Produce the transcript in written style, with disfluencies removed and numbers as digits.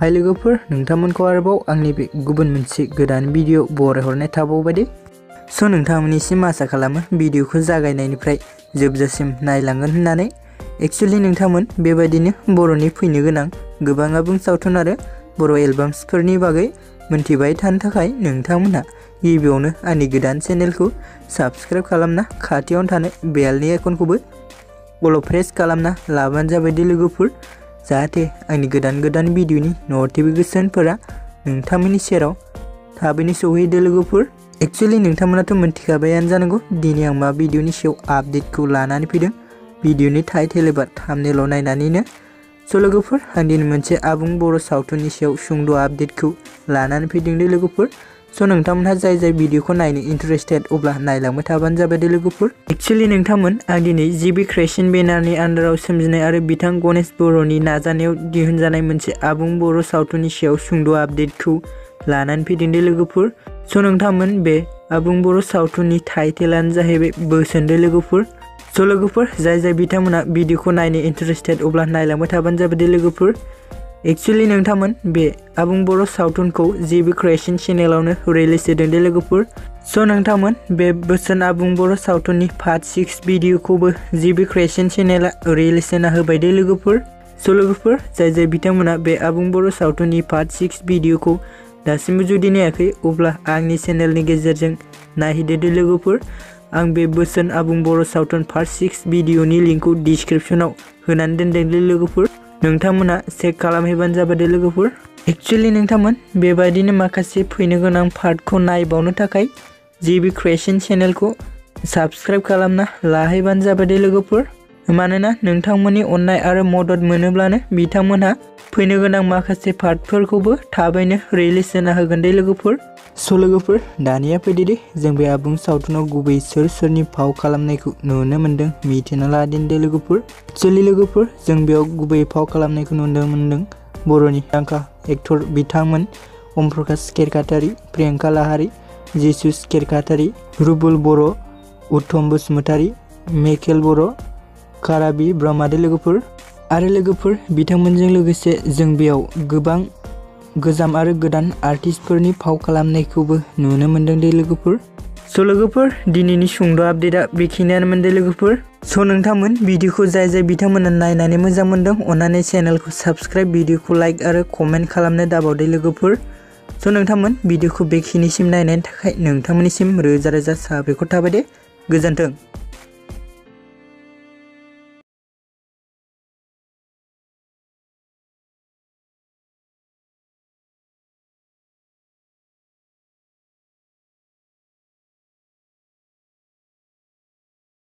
हाय लोगोफोर नोंथांमोनखौ आरोबाव आंनि बे गुबुन मोनसे गोदान भिडिअ बरायहरनाय थाबावबाय दे स' नोंथांमोननिसिम आसा खालामो भिडिअखौ जागायनायनिफ्राय जोबजासिम नायलांगोन होननानै एक्चुअली नोंथांमोन बेबायदिनो बर'नि फैनो गोनां गोबां आबुं सावथुन आरो बर' एलबाम्सफोरनि बागै मोनथिबाय थानो थाखाय नोंथांमोनहा गिबियावनो आंनि गोदान चेनेलखौ साबस्क्राइब खालामना खाथियावनो थानाय बेलनि आइकनखौबो अल प्रेस खालामना लाबानो जाबाय दे लोगोफोर जाहाथे आंनि गोदान भिडिअनि नटिफिकेशनफोरा नोंथांमोननि सेराव थाबैनो सौहैदो लोगोफोर एक्चुअली नोंथांमोनाथ' मोनथिखाबायानो जानांगौ दिनै आं मा भिडिअनि सायाव आपडेटखौ लानानै फैदों भिडिअनि टाइटेल एबा थाम्बनेलाव नायनानैनो स' लोगोफोर आं दिनै मोनसे आबुं बर' सावथुननि सायाव सुंद' आपडेटखौ लानानै फैदों दे लोगोफोर स' नोंथांमोनहा जाय भिडिअखौ नायनो इन्टारेस्टेड अब्ला नायलांबाय थाबानो जाबाय दे लोगोफोर एक्चुअली नोंथांमोन आं दिनै जिबि क्रिएशन बेनारनि आन्डाराव सोमजिनाय आरो बिथां गणेश बर'नि नाजानायाव दिहुनजानाय मोनसे आबुं बर' सावथुननि सायाव सुंद' आपडेटखौ लानानै फैदों दे लोगोफोर स' नोंथांमोन बे आबुं बर' सावथुननि टाइटेलानो जाहैबाय बोसोन दे लोगोफोर स' लोगोफोर जाय बिथांमोना भिडिअखौ नायनो इन्टारेस्टेड अब्ला नायलांबाय थाबानो जाबाय दे लोगोफोर एक्चुअली नोंथांमोन बे आबुं बर' सावथुनखौ जिबि क्रिएशन चेनेलावनो रिलिज होदों दे लोगोफोर स' नोंथांमोन बे बोसोन आबुं बर' सावथुननि पार्ट 6 भिडिअखौबो जिबि क्रिएशन चेनेला रिलिज होना होबाय दे लोगोफोर स' लोगोफोर जाय बिथांमोना बे आबुं बर' सावथुननि पार्ट 6 भिडिअखौ दासिमबो जुदि नायाखै अब्ला आंनि चेनेलनि गेजेरजों नायहैदो दे लोगोफोर आं बे बोसोन आबुं बर' सावथुन पार्ट 6 भिडिअनि लिंकखौ डिस्क्रिप्शनाव होनानै दोनदों दे लोगोफोर नोंथांमोना चेक खालामहैबानो जाबाय दे लोगोफोर एक्चुअली नोंथांमोन बेबायदिनो माखासे फैनो गोनां पार्टखौ नायबावनो थाखाय जिबि क्रिएशन चेनेलखौ साबस्क्राइब खालामना लाहैबानो जाबाय दे लोगोफोर मानोना नोंथांमोननि अननाय आरो मदद मोनोब्लानो बिथांमोनहा फैनो गोनां माखासे पार्टफोरखौबो थाबैनो रिलिज होना होगोन दे लोगोफोर स' लोगोफोर दानिया फैदो दे जों बे आबुं सावथुनाव गुबै सोरनि फाव खालामनायखौ नुनो मोन्दों मिथिना लादिन दे लोगोफोर एक्चुअली लोगोफोर जों बेयाव गुबै फाव खालामनायखौ नुनो मोन्दों बर'नि प्रियांका एक्टर बिथांमोन अमप्रकास केरकाटारि प्रियांका लाहारि जिसुस केरकाटारि रुबुल बर' उत्तम बसुमतारी मेकेल बर' काराबि ब्रह्मा दे लोगोफोर आरो लोगोफोर बिथांमोनजों लोगोसे जों बेयाव गोबां गोजाम आरो गोदान आर्टिस्टफोरनि फाव खालामनायखौबो नुनो मोन्दों दे लोगोफोर स' लोगोफोर दिनैनि सुंद' आपडेटआ बेखिनियानोमोन दे लोगोफोर स' नोंथांमोन भिडिअखौ जाय बिथांमोना नायनानै मोजां मोनदों अन्नानै चेनेलखौ साबस्क्राइब भिडिअखौ लाइक आरो कमेन्ट खालामनो दाबावदे लोगोफोर स' नोंथांमोन भिडिअखौ बेखिनिसिम नायनायनि थाखाय नोंथांमोननिसिम रोजा साबायखर थाबाय दे गोजोन्थों।